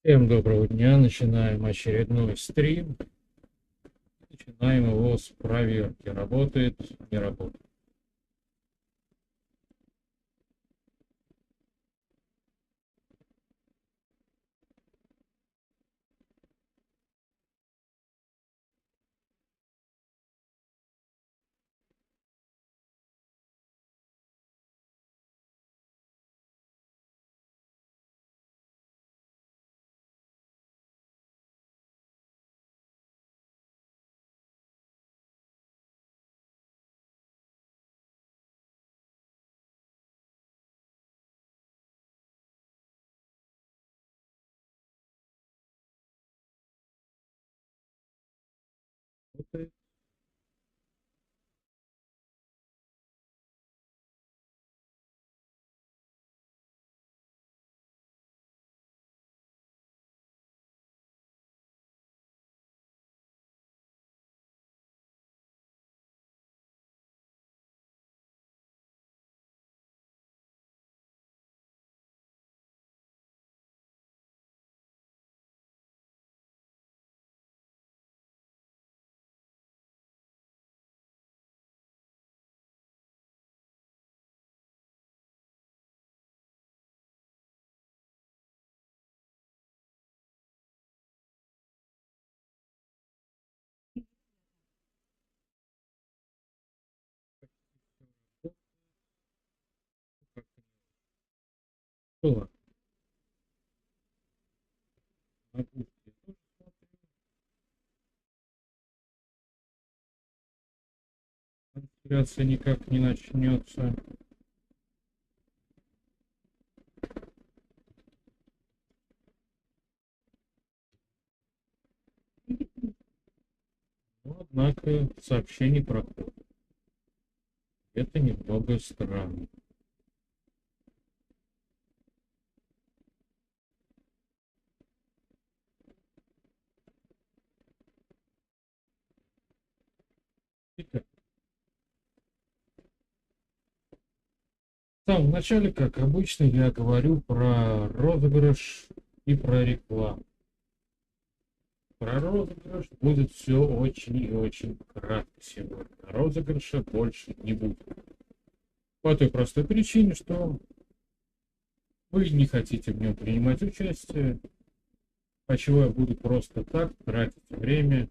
Всем доброго дня. Начинаем очередной стрим. Начинаем его с проверки. Работает, не работает. Работает. Было. На пульте я тоже смотрю. Трансляция никак не начнется. Но, однако, сообщение проходит. Это немного странно. Итак, в самом начале, как обычно, я говорю про розыгрыш и про рекламу. Про розыгрыш будет все очень и очень кратко сегодня. Розыгрыша больше не будет. По той простой причине, что вы не хотите в нем принимать участие, а чего я буду просто так тратить время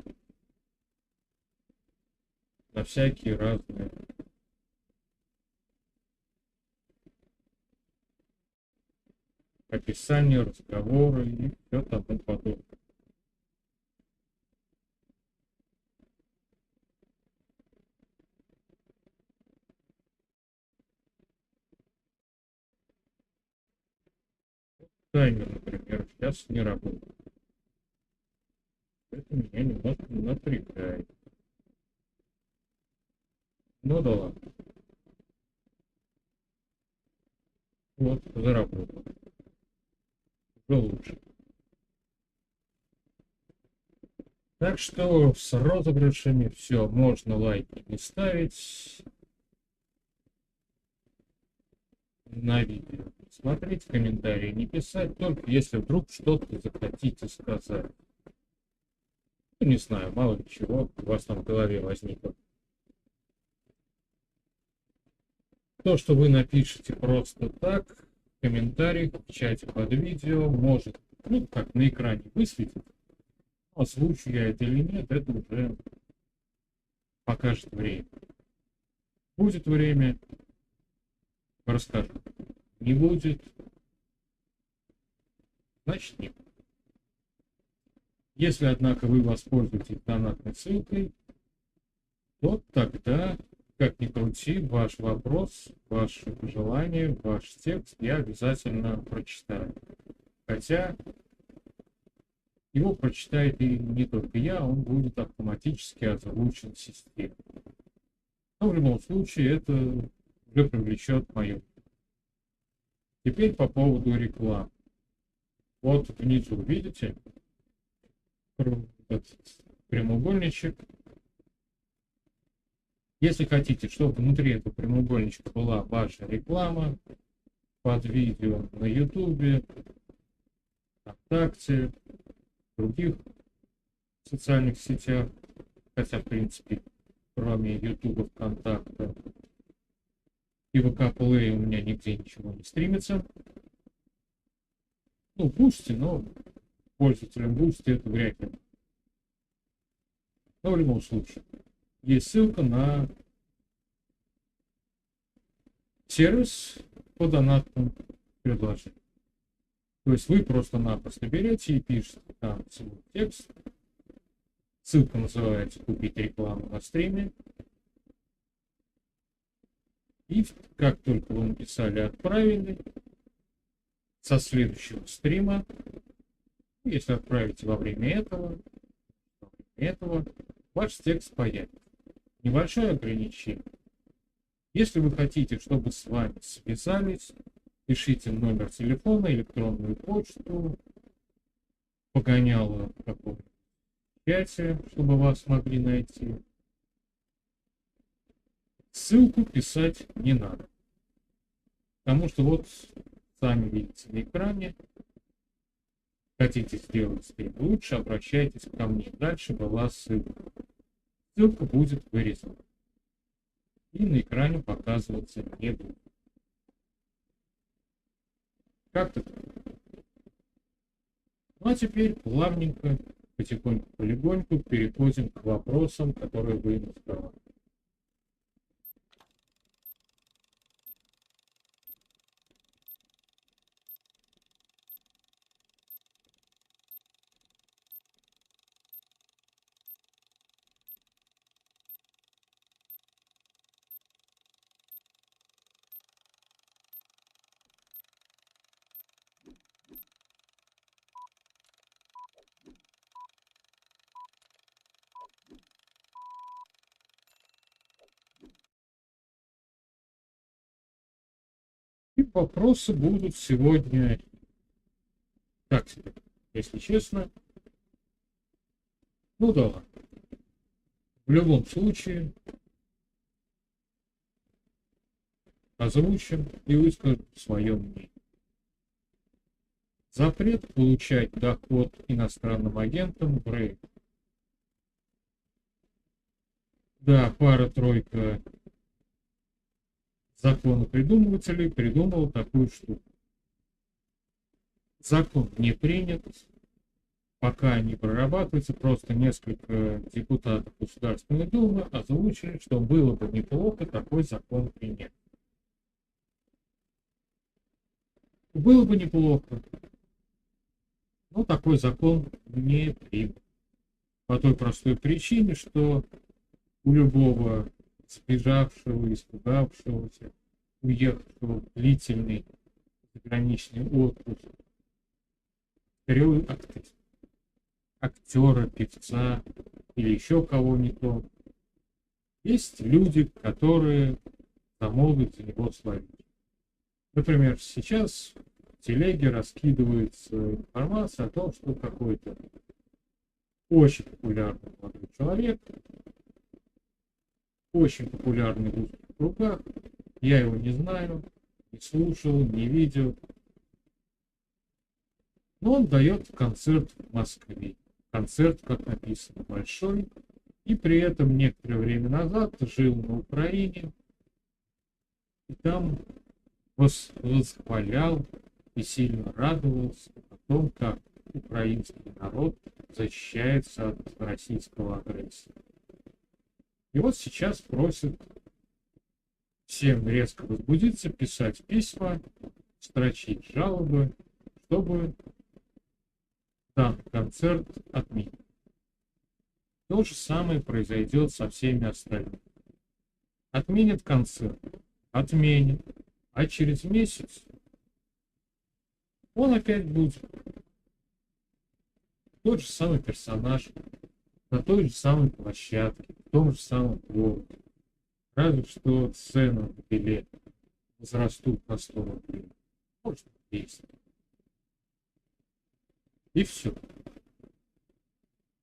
на всякие разные описания, разговоры и все тому подобное. Таймер, например, сейчас не работает. Это меня немножко напрягает. Ну да ладно. Вот, заработал. Уже лучше. Так что с розыгрышами все, можно лайки не ставить на видео. Смотреть комментарии, не писать, только если вдруг что-то захотите сказать. Ну, не знаю, мало ли чего у вас там в голове возникло. То, что вы напишете просто так, в комментариях, в чате под видео, может, ну, как на экране высветит, озвучу я это или нет, это уже покажет время. Будет время, расскажу. Не будет, значит нет. Если, однако, вы воспользуетесь донатной ссылкой, то тогда, как ни крути, ваш вопрос, ваше пожелание, ваш текст я обязательно прочитаю. Хотя его прочитает и не только я, он будет автоматически озвучен системой. Но в любом случае это уже привлечет мою. Теперь по поводу рекламы. Вот внизу видите этот прямоугольничек. Если хотите, чтобы внутри этого прямоугольничка была ваша реклама под видео на YouTube, ВКонтакте, в других социальных сетях, хотя, в принципе, кроме Ютуба, ВКонтакта и ВК Play у меня нигде ничего не стримится. Ну, Boosty, но пользователям Boosty это вряд ли. Но в любом случае, есть ссылка на сервис по донатным предложениям. То есть вы просто-напросто берете и пишете там свой текст. Ссылка называется «Купить рекламу на стриме». И как только вы написали «Отправили», со следующего стрима, если отправите во время этого ваш текст появится. Небольшое ограничение. Если вы хотите, чтобы с вами связались, пишите номер телефона, электронную почту, погоняло в каком-нибудь чате, чтобы вас могли найти. Ссылку писать не надо. Потому что вот сами видите на экране. Хотите сделать стрим лучше, обращайтесь ко мне. Дальше была ссылка. Ссылка будет вырезана. И на экране показываться не будет. Как-то так. Ну а теперь плавненько, потихоньку, полегоньку переходим к вопросам, которые вы ему задавали. И вопросы будут сегодня, так себе, если честно. Ну да ладно. В любом случае, озвучим и выскажем свое мнение. Запрет получать доход иностранным агентам в рейд. Да, пара-тройка законопридумывателей придумал такую штуку. Закон не принят, пока не прорабатывается, просто несколько депутатов Государственной Думы озвучили, что было бы неплохо такой закон принять. Было бы неплохо, но такой закон не принят. По той простой причине, что у любого сбежавшего, испугавшегося, уехавшего в длительный заграничный отпуск, актера, певца или еще кого-нибудь, есть люди, которые замолвят за него словечко. Например, сейчас в телеге раскидывается информация о том, что какой-то очень популярный молодой человек, очень популярный в узких кругах, я его не знаю, не слушал, не видел, но он дает концерт в Москве. Концерт, как написано, большой, и при этом некоторое время назад жил на Украине, и там восхвалял и сильно радовался о том, как украинский народ защищается от российского агрессора. И вот сейчас просят всем резко возбудиться, писать письма, строчить жалобы, чтобы данный концерт отменить. То же самое произойдет со всеми остальными. Отменят концерт, отменят, а через месяц он опять будет тот же самый персонаж, на той же самой площадке, в том же самом городе. Разве что цены на билет возрастут на 100 рублей. Может, 200. И все.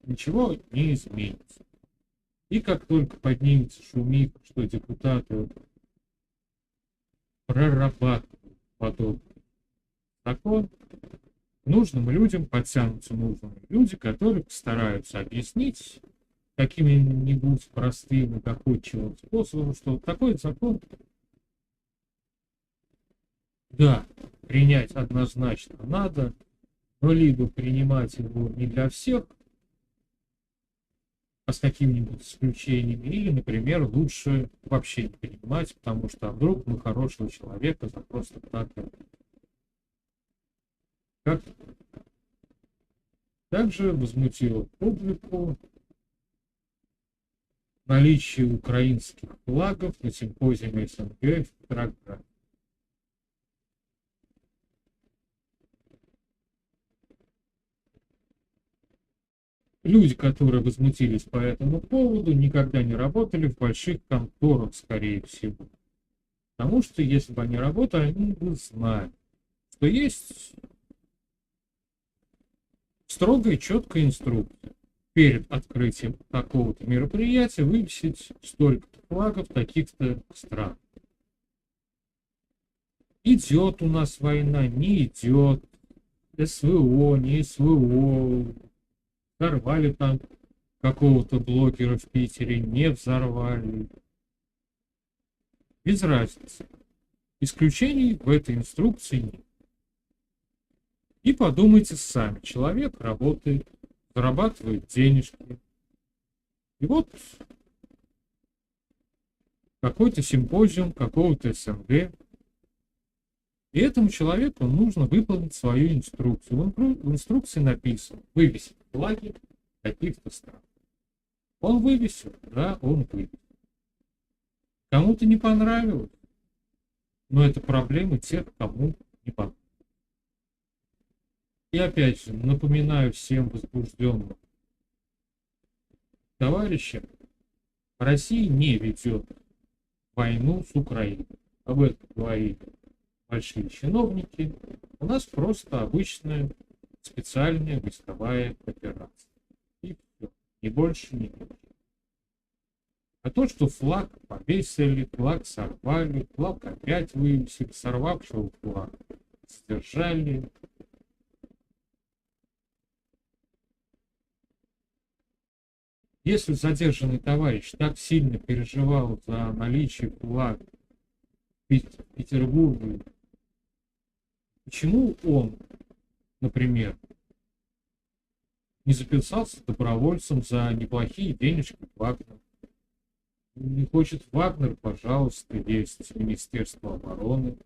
Ничего не изменится. И как только поднимется шумиха, что депутаты прорабатывают подобный закон, нужным людям подтянутся нужные люди, которые постараются объяснить каким-нибудь простым и доходчивым способом, что вот такой закон, да, принять однозначно надо, но либо принимать его не для всех, а с какими-нибудь исключениями, или, например, лучше вообще не принимать, потому что вдруг мы хорошего человека за просто так. Как также возмутило публику наличие украинских флагов на симпозиуме СНГ в Петрограде. Люди, которые возмутились по этому поводу, никогда не работали в больших конторах, скорее всего. Потому что, если бы они работали, они бы знали, что есть строгая, четкая инструкция. Перед открытием такого-то мероприятия вывесить столько-то флагов таких-то стран. Идет у нас война, не идет. СВО, не СВО. Взорвали там какого-то блогера в Питере, не взорвали. Без разницы. Исключений в этой инструкции нет. И подумайте сами. Человек работает, зарабатывает денежки. И вот какой-то симпозиум какого-то СНГ. И этому человеку нужно выполнить свою инструкцию. В инструкции написано вывесить флаги каких-то стран. Он вывесил, да, он вывесил. Кому-то не понравилось, но это проблемы тех, кому не понравилось. И опять же, напоминаю всем возбужденным товарищам, Россия не ведет войну с Украиной. Об этом говорили большие чиновники. У нас просто обычная специальная войсковая операция. И все. Ни больше, ни меньше. А то, что флаг повесили, флаг сорвали, флаг опять вывесили, сорвавшего флаг сдержали. Если задержанный товарищ так сильно переживал за наличие флага в Петербурге, почему он, например, не записался добровольцем за неплохие денежки в Вагнер? Не хочет Вагнер, пожалуйста, есть Министерство обороны.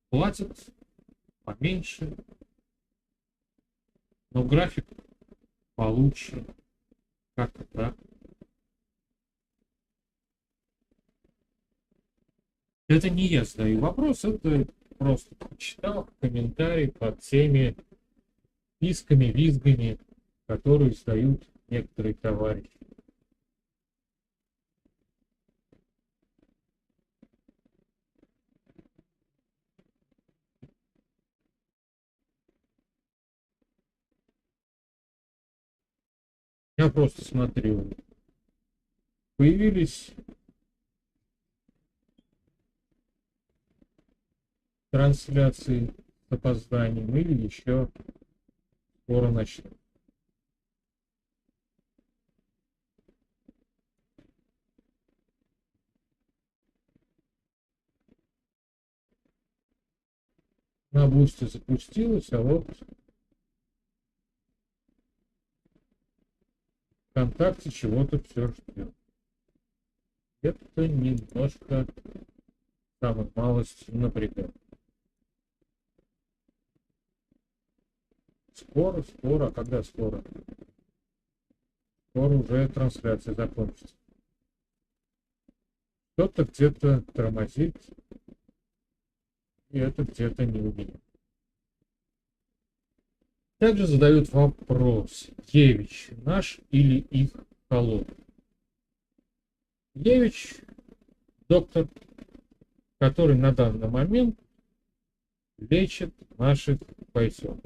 Платят поменьше, но график получше. Как-то так. Это не я задаю вопрос, это просто почитал комментарий под теми писками, визгами, которые издают некоторые товарищи. Я просто смотрю. Появились трансляции с опозданием или еще скоро начнут. На бусте запустилось, а вот ВКонтакте чего-то все ждет. Это немножко, самую малость, напрягает. Скоро, а когда скоро? Скоро уже трансляция закончится. Кто-то где-то тормозит, и это где-то не у меня. Также задают вопрос: Евич наш или их холоп? Евич доктор, который на данный момент лечит наших бойцов.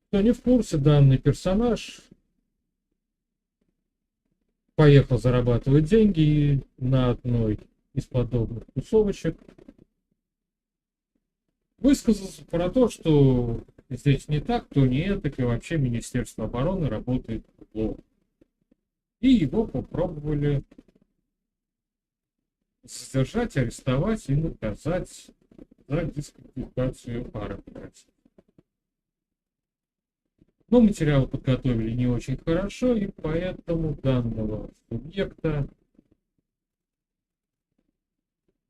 Кто не в курсе, данный персонаж поехал зарабатывать деньги на одной из подобных тусовочек. высказался про то, что здесь не так, то не это, и вообще Министерство обороны работает плохо. И его попробовали задержать, арестовать и наказать за дисквалификацию армии. Но материалы подготовили не очень хорошо, и поэтому данного субъекта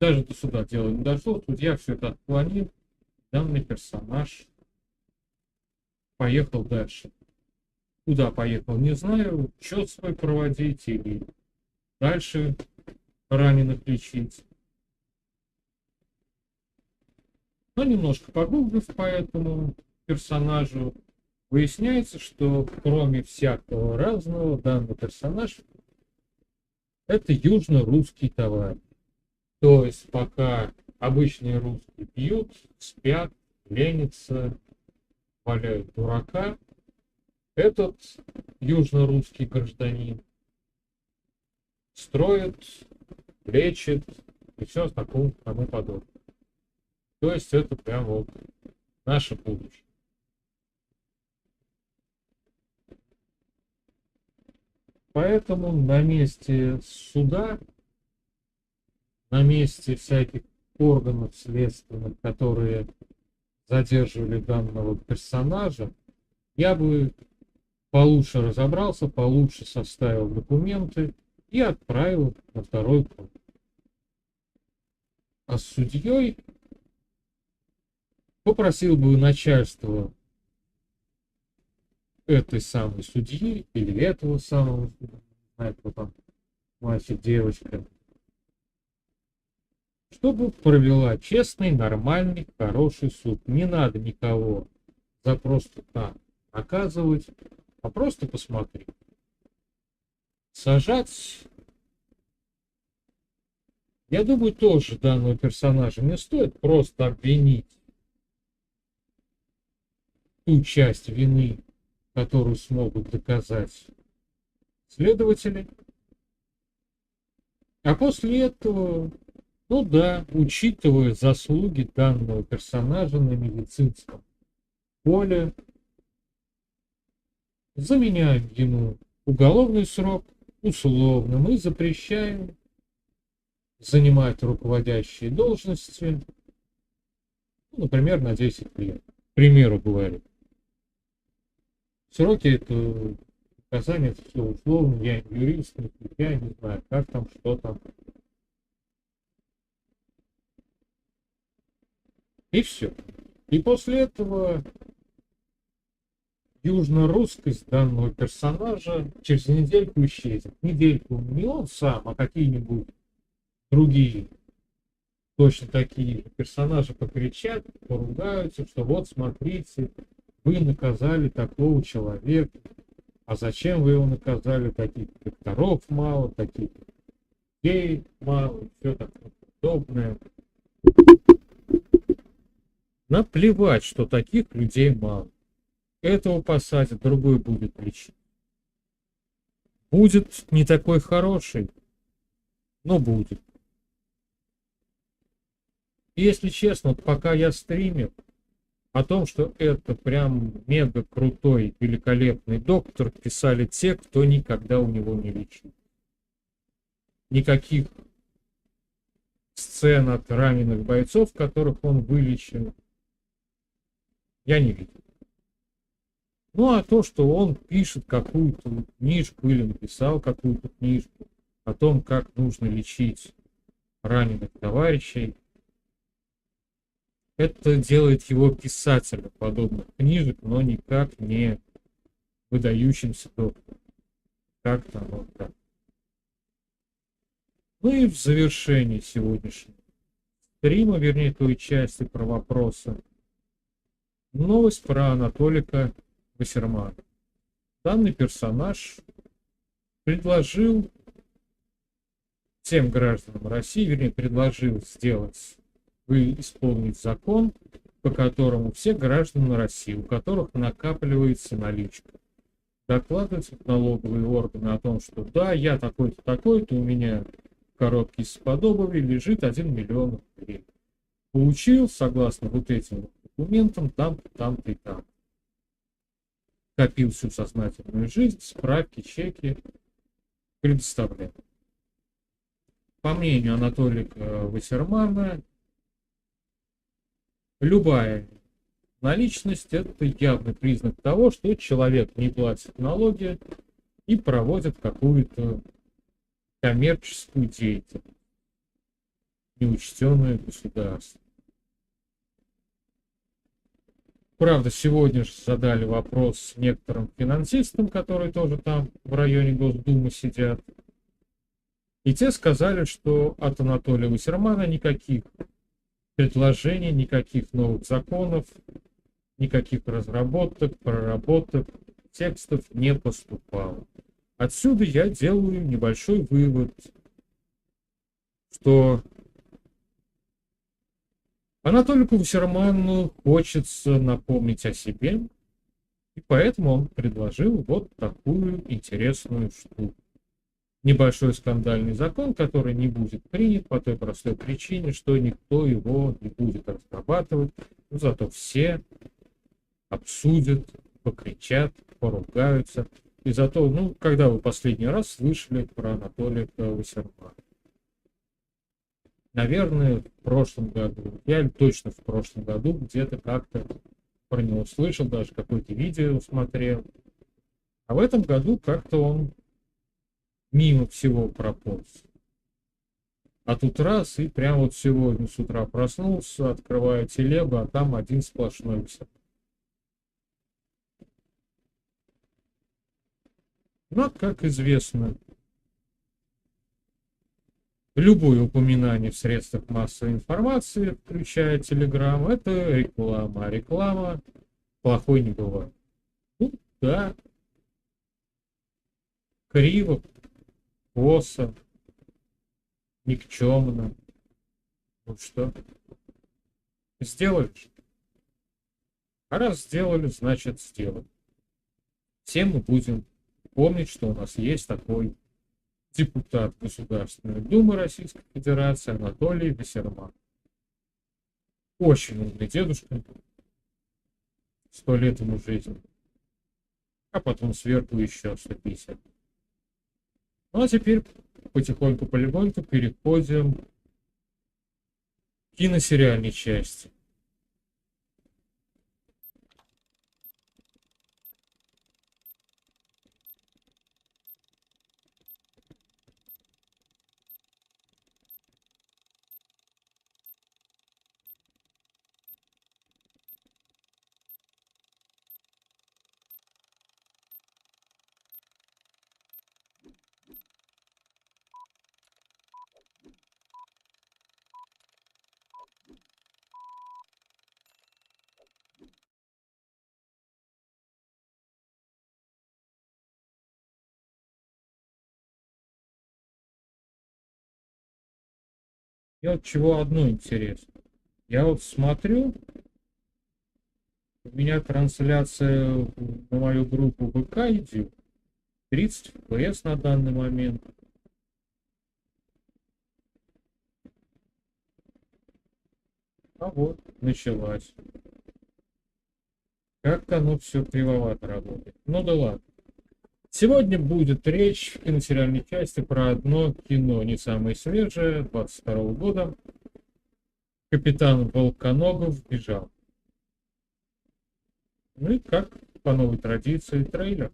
даже до суда дело не дошло, судья все это отклонил, данный персонаж поехал дальше. Куда поехал, не знаю, счет свой проводить или дальше раненых лечить. Но немножко погуглив по этому персонажу, выясняется, что кроме всякого разного, данный персонаж это южно-русский товарищ. То есть пока обычные русские пьют, спят, ленятся, валяют дурака, этот южно-русский гражданин строит, лечит и все такому тому подобное. То есть это прям вот наше будущее. Поэтому на месте суда, на месте всяких органов следственных, которые задерживали данного персонажа, я бы получше разобрался, получше составил документы и отправил на второй круг. А с судьей попросил бы начальство этой самой судьи или этого самого, не знаю, кто там, мальчик, девочка, чтобы провела честный, нормальный, хороший суд. Не надо никого за просто так наказывать, а просто посмотри. Сажать, я думаю, тоже данного персонажа не стоит просто обвинить ту часть вины, которую смогут доказать следователи. А после этого, ну да, учитывая заслуги данного персонажа на медицинском поле, заменяем ему уголовный срок условным и запрещаем занимать руководящие должности, ну, например, на 10 лет. К примеру говорю. Сроки это наказание, это все условно, я не юрист, я не знаю, как там, что там. И все. И после этого южно-русскость данного персонажа через недельку исчезнет. Недельку не он сам, а какие-нибудь другие точно такие же персонажи покричат, поругаются, что вот смотрите, вы наказали такого человека, а зачем вы его наказали, таких докторов мало, таких людей мало, все такое подобное. Наплевать, что таких людей мало. Этого посадят, другой будет лечить. Будет не такой хороший, но будет. И если честно, вот пока я стримил о том, что это прям мега крутой, великолепный доктор, писали те, кто никогда у него не лечил. Никаких сцен от раненых бойцов, которых он вылечил, я не видел. Ну а то, что он пишет какую-то книжку или написал какую-то книжку о том, как нужно лечить раненых товарищей, это делает его писателем подобных книжек, но никак не выдающимся доктором. Как-то вот так. Ну и в завершении сегодняшнего стрима, вернее той части про вопросы, новость про Анатолика Вассермана. Данный персонаж предложил всем гражданам России, вернее, предложил сделать, исполнить закон, по которому все граждане России, у которых накапливается наличка, докладывать в налоговые органы о том, что да, я такой-то, у меня в коробке из-под обуви лежит 1 миллион рублей. получил, согласно вот этим документам, там-то, там-то и там. Копил всю сознательную жизнь, справки, чеки предоставлял. По мнению Анатолия Вассермана, любая наличность – это явный признак того, что человек не платит налоги и проводит какую-то коммерческую деятельность, неучтенную государством. Правда, сегодня же задали вопрос некоторым финансистам, которые тоже там в районе Госдумы сидят. И те сказали, что от Анатолия Вассермана никаких предложений, никаких новых законов, никаких разработок, проработок, текстов не поступало. Отсюда я делаю небольшой вывод, что Анатолию Вассерману хочется напомнить о себе, и поэтому он предложил вот такую интересную штуку. Небольшой скандальный закон, который не будет принят по той простой причине, что никто его не будет разрабатывать, но зато все обсудят, покричат, поругаются. И зато, когда вы последний раз слышали про Анатолия Вассермана? Наверное, в прошлом году. Я точно в прошлом году где-то как-то про него слышал, даже какое-то видео смотрел. А в этом году как-то он мимо всего прополз. А тут раз, и прямо вот сегодня с утра проснулся, открываю телегу, а там один сплошной Вассерман. Но, как известно, любое упоминание в средствах массовой информации, включая Telegram, это реклама. А реклама плохой не бывает. Да. Криво, косо, никчемно. Ну что? Сделали? А раз сделали, значит сделали. Все мы будем помнить, что у нас есть такой депутат Государственной Думы Российской Федерации Анатолий Вассерман. Очень умный дедушка. 100 лет ему жизни. А потом сверху еще 150. Ну а теперь потихоньку-полегоньку переходим к киносериальной части. И вот чего одно интересно. Я вот смотрю, у меня трансляция на мою группу ВК идет. 30 FPS на данный момент. А вот, началась. Как-то оно все кривовато работает. Ну да ладно. Сегодня будет речь в киносериальной части про одно кино, не самое свежее, 22 года. Капитан Волконогов бежал. Ну и как по новой традиции трейлер.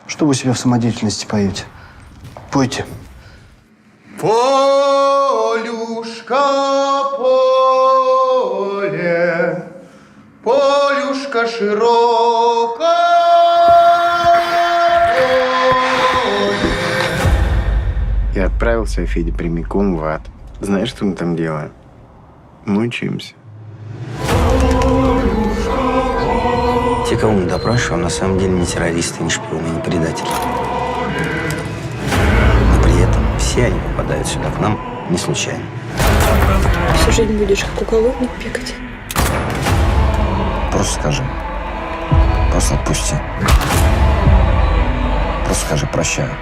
Что вы себе в самодеятельности поете? Пойте. Полюшка, поле, полюшка широкое. Я отправился, Федя, прямиком в ад. Знаешь, что мы там делаем? Мы учимся. Те, кого мы допрашиваем, на самом деле не террористы, не шпионы, не предатели. Но при этом все они попадают сюда к нам не случайно. Всю жизнь будешь как уголовник бегать. Просто скажи. Просто отпусти. Просто скажи прощаю.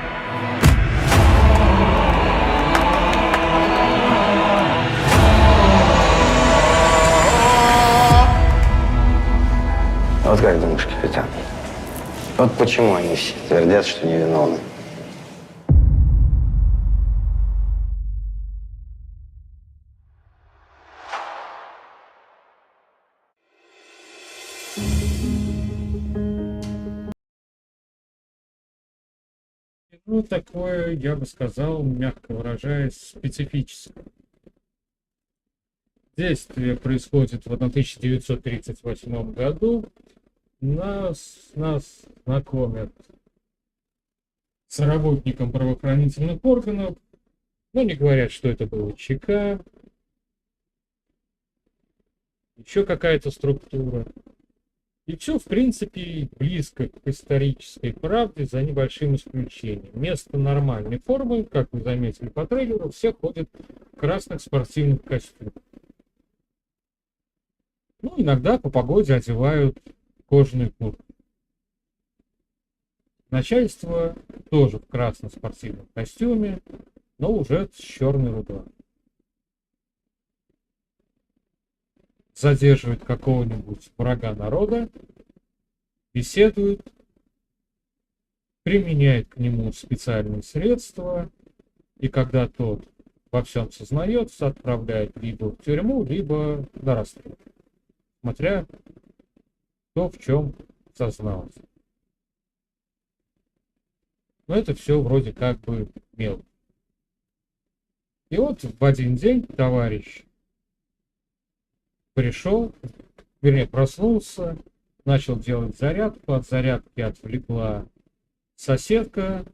Вот как думаешь, капитан? Вот почему они все твердят, что невиновны? Ну, такое, я бы сказал, мягко выражаясь, специфическое. Действие происходит в 1938 году. Нас знакомят с работником правоохранительных органов, но не говорят, что это было ЧК, еще какая-то структура. И все, в принципе, близко к исторической правде, за небольшим исключением. Вместо нормальной формы, как вы заметили по трейлеру, все ходят в красных спортивных костюмах. Ну, иногда по погоде одевают кожаную куртку. Начальство тоже в красном спортивном костюме, но уже с черной рукавом. Задерживает какого-нибудь врага народа, беседует, применяет к нему специальные средства, и когда тот во всем сознается, отправляет либо в тюрьму, либо на расстрел, смотря кто в чем сознался. Но это все вроде как бы мелко. И вот в один день товарищ пришел, вернее, проснулся, начал делать зарядку. От зарядки отвлекла соседка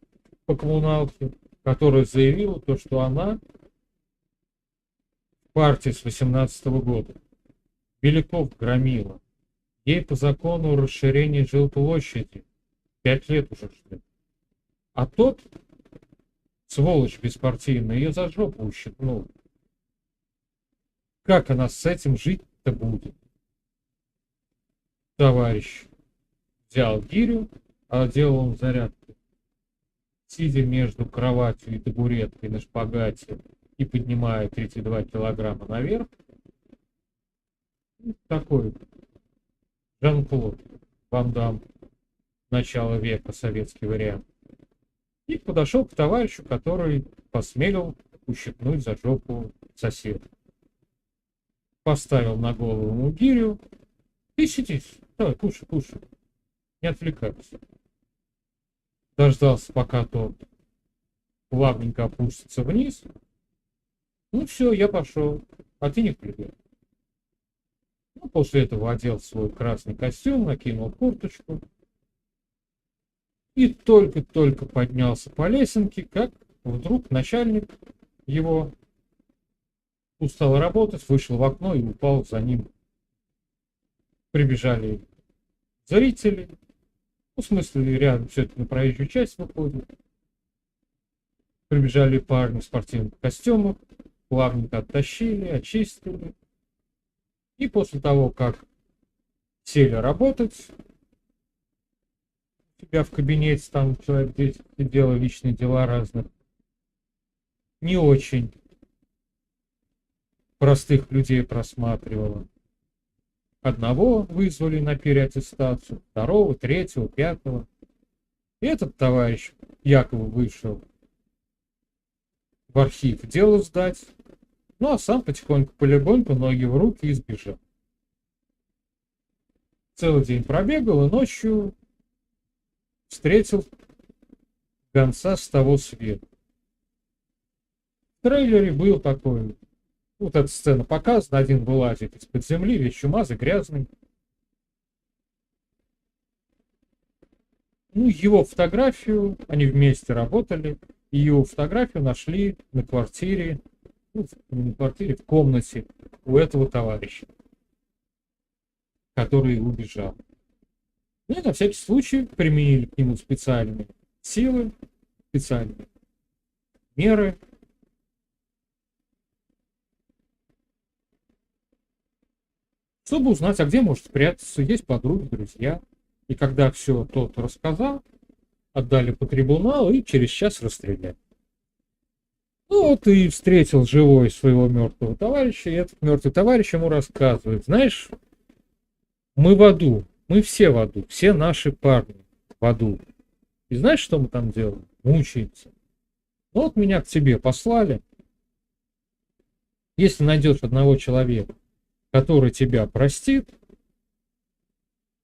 по коммуналке, которая заявила то, что она в партии с 18-го года Беляков громила. Ей по закону расширения жилплощади 5 лет уже ждет. А тот, сволочь беспартийная, ее за жопу ущипнул. Как она с этим жить-то будет? Товарищ взял гирю, а делал он зарядку, сидя между кроватью и табуреткой на шпагате и поднимая 32 килограмма наверх. Такой Жан-Клод Ван Дамм, начала века, советский вариант. И подошел к товарищу, который посмелил ущипнуть за жопу соседа. Поставил на голову ему гирю. Ты сиди, давай, кушай, не отвлекайся. Дождался, пока тот плавненько опустится вниз. Ну все, я пошел, а ты не впрягай. Ну, после этого одел свой красный костюм, накинул курточку. И только-только поднялся по лесенке, как вдруг начальник его устал работать, вышел в окно и упал за ним. Прибежали зрители, ну, в смысле, рядом все-таки на проезжую часть выходит. Прибежали парни в спортивных костюмах, плавненько оттащили, очистили. И после того, как сели работать, у тебя в кабинете, там человек 10 сидело, личные дела разных, не очень простых людей просматривало. Одного вызвали на переаттестацию, второго, третьего, пятого. И этот товарищ якобы вышел в архив дело сдать, ну а сам потихоньку, полегоньку, ноги в руки и сбежал. Целый день пробегал и ночью встретил гонца с того света. В трейлере был такой, вот эта сцена показана, один вылазит из-под земли, весь чумазый, грязный. Ну, его фотографию, они вместе работали, и его фотографию нашли на квартире, ну, не на квартире, в комнате у этого товарища, который убежал. Ну и на всякий случай применили к нему специальные силы, специальные меры. Чтобы узнать, а где может спрятаться, есть подруги, друзья. И когда все тот рассказал, отдали по трибуналу и через час расстреляли. Ну вот и встретил живой своего мертвого товарища, и этот мертвый товарищ ему рассказывает: знаешь, мы в аду, мы все в аду, все наши парни в аду. И знаешь, что мы там делаем? Мучаемся. Ну вот меня к тебе послали. Если найдешь одного человека, который тебя простит,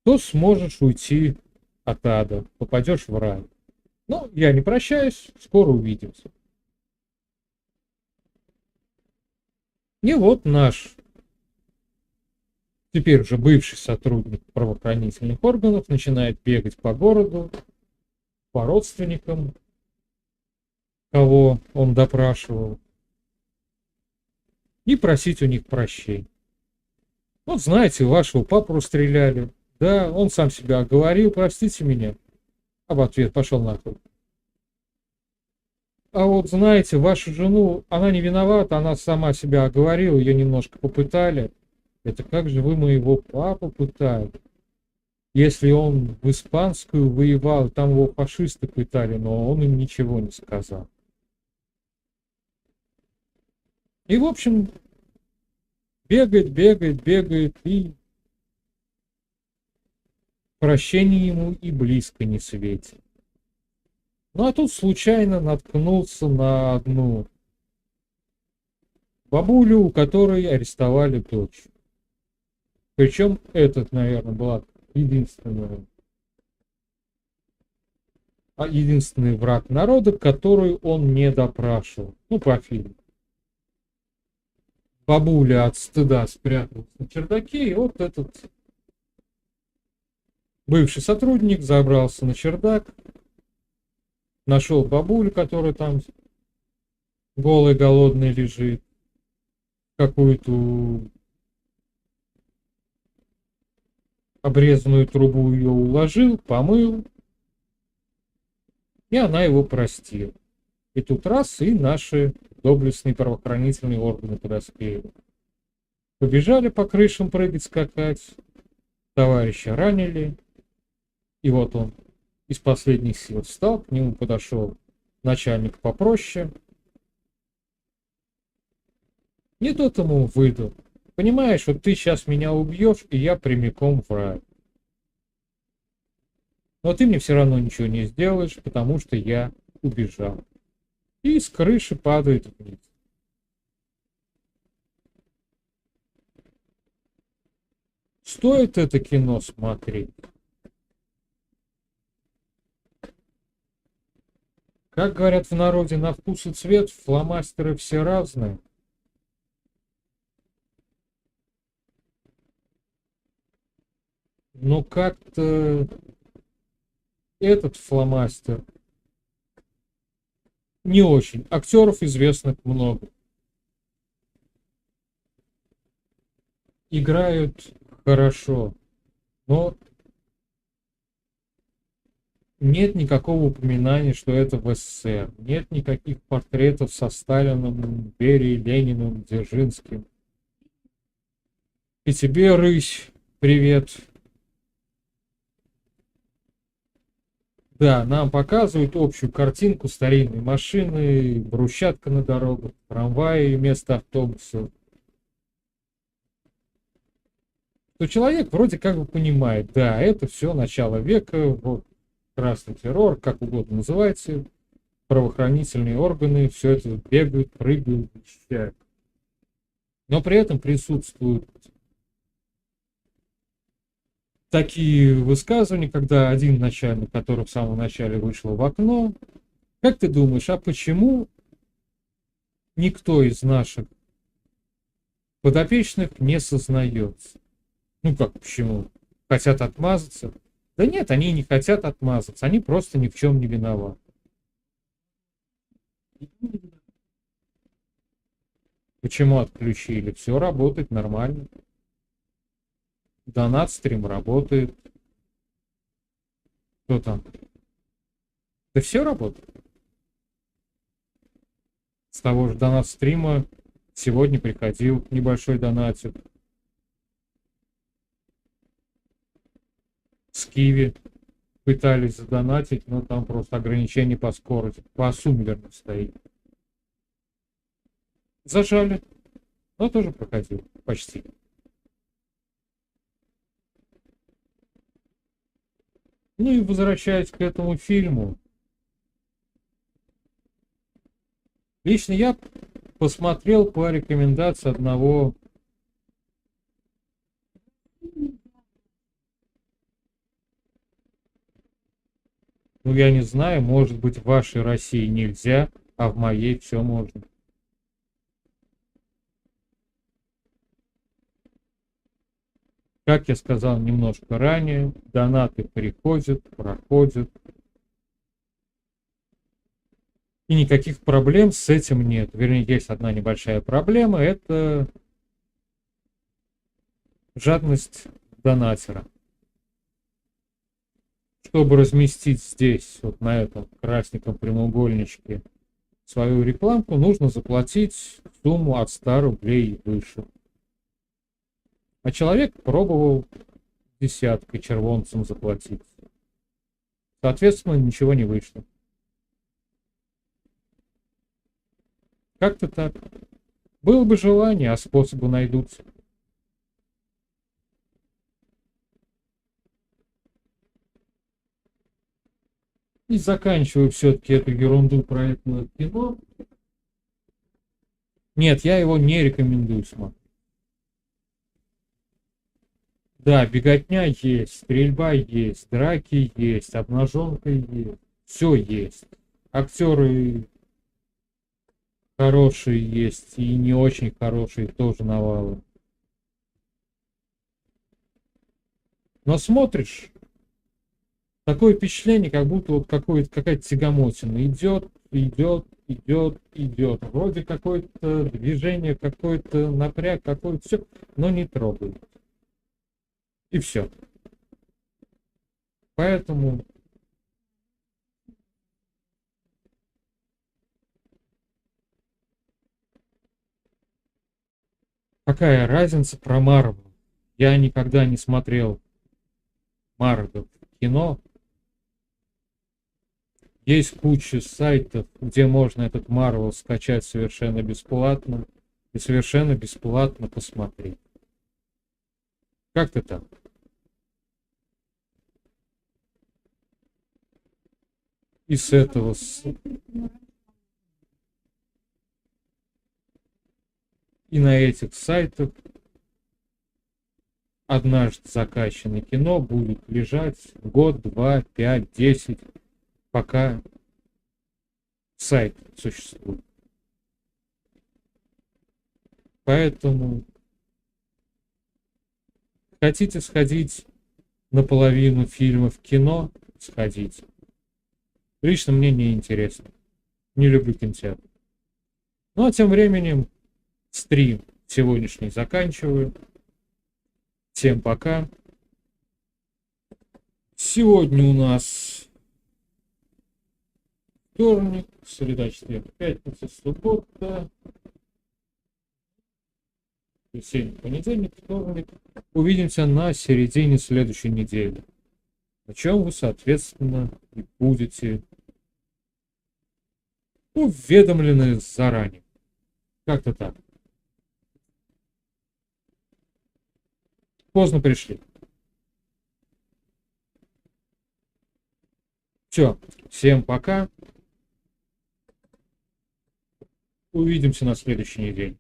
то сможешь уйти от ада, попадешь в рай. Ну, я не прощаюсь, скоро увидимся. И вот наш, теперь уже бывший сотрудник правоохранительных органов, начинает бегать по городу, по родственникам, кого он допрашивал, и просить у них прощения. Вот знаете, вашего папу расстреляли. Да, он сам себя оговорил, простите меня. А в ответ: пошел нахуй. А вот знаете, вашу жену, она не виновата, она сама себя оговорила, ее немножко попытали. Это как же вы моего папу пытали? Если он в испанскую воевал, там его фашисты пытали, но он им ничего не сказал. И, в общем, бегает, и прощения ему и близко не светит. Ну а тут случайно наткнулся на одну бабулю, у которой арестовали дочь. Причем этот, наверное, была единственный враг народа, который он не допрашивал. Ну, по фильму. Бабуля от стыда спряталась на чердаке, и вот этот бывший сотрудник забрался на чердак, нашел бабулю, которая там голая, голодная лежит, какую-то обрезанную трубу ее уложил, помыл, и она его простила. И тут раз, и наши доблестные правоохранительные органы подоспели. Побежали по крышам прыгать, скакать, товарища ранили, и вот он из последних сил встал, к нему подошел начальник попроще. Не тот ему выдал: понимаешь, вот ты сейчас меня убьешь, и я прямиком в рай. Но ты мне все равно ничего не сделаешь, потому что я убежал. И с крыши падает вниз. Стоит это кино смотреть? Как говорят в народе, на вкус и цвет фломастеры все разные. Но как-то этот фломастер не очень. Актеров известных много. Играют хорошо, но нет никакого упоминания, что это в СССР. Нет никаких портретов со Сталином, Берией, Лениным, Дзержинским. И тебе, рысь, привет. Да, нам показывают общую картинку: старинные машины, брусчатка на дорогах, трамваи вместо автобусов. То человек вроде как бы понимает: да, это все начало века, вот красный террор, как угодно называйте, правоохранительные органы, все это бегают, прыгают, защищают. Но при этом присутствуют такие высказывания, когда один начальник, который в самом начале вышел в окно: как ты думаешь, а почему никто из наших подопечных не сознается? Ну как почему? Хотят отмазаться? Да нет, они не хотят отмазаться, они просто ни в чем не виноваты. Почему отключили? Все работает нормально. Донат-стрим работает. Что там? Да все работает. С того же донат-стрима сегодня приходил небольшой донатик. с Киви пытались задонатить, но там просто ограничение по скорости, по сумме, верно, стоит. Зажали, но тоже проходил, почти. Ну и возвращаясь к этому фильму, лично я посмотрел по рекомендации одного я не знаю, может быть, в вашей России нельзя, а в моей все можно. Как я сказал немножко ранее, донаты приходят, проходят. И никаких проблем с этим нет. Вернее, есть одна небольшая проблема, это жадность донатера. Чтобы разместить здесь, вот на этом красненьком прямоугольничке, свою рекламку, нужно заплатить сумму от 100 рублей и выше. А человек пробовал десяткой червонцем заплатить. Соответственно, ничего не вышло. Как-то так. Было бы желание, а способы найдутся. И заканчиваю все-таки эту ерунду проектного кино. Нет, я его не рекомендую смотреть. Да, беготня есть, стрельба есть, драки есть, обнаженка есть. Все есть. Актеры хорошие есть и не очень хорошие тоже навалы. Но смотришь, такое впечатление, как будто вот какая-то тягомотина идет, идет, идет, идет. Вроде какое-то движение, какой-то напряг, какой-то все, но не трогает. И все. Поэтому какая разница про Марвел? Я никогда не смотрел Марвел кино. Есть куча сайтов, где можно этот Марвел скачать совершенно бесплатно и совершенно бесплатно посмотреть. Как-то так. И с этого... И на этих сайтах однажды закачанное кино будет лежать год, 2, 5, 10, пока сайт существует. Поэтому хотите сходить наполовину фильма в кино, сходите. Лично мне не интересно. Не люблю кинотеатр. Ну а тем временем стрим сегодняшний заканчиваю. Всем пока. Сегодня у нас вторник, среда, четверг, пятница, суббота, воскресенье, понедельник, вторник. Увидимся на середине следующей недели. О чем вы, соответственно, и будете уведомлены заранее. Как-то так. Поздно пришли. Все. Всем пока. Увидимся на следующей неделе.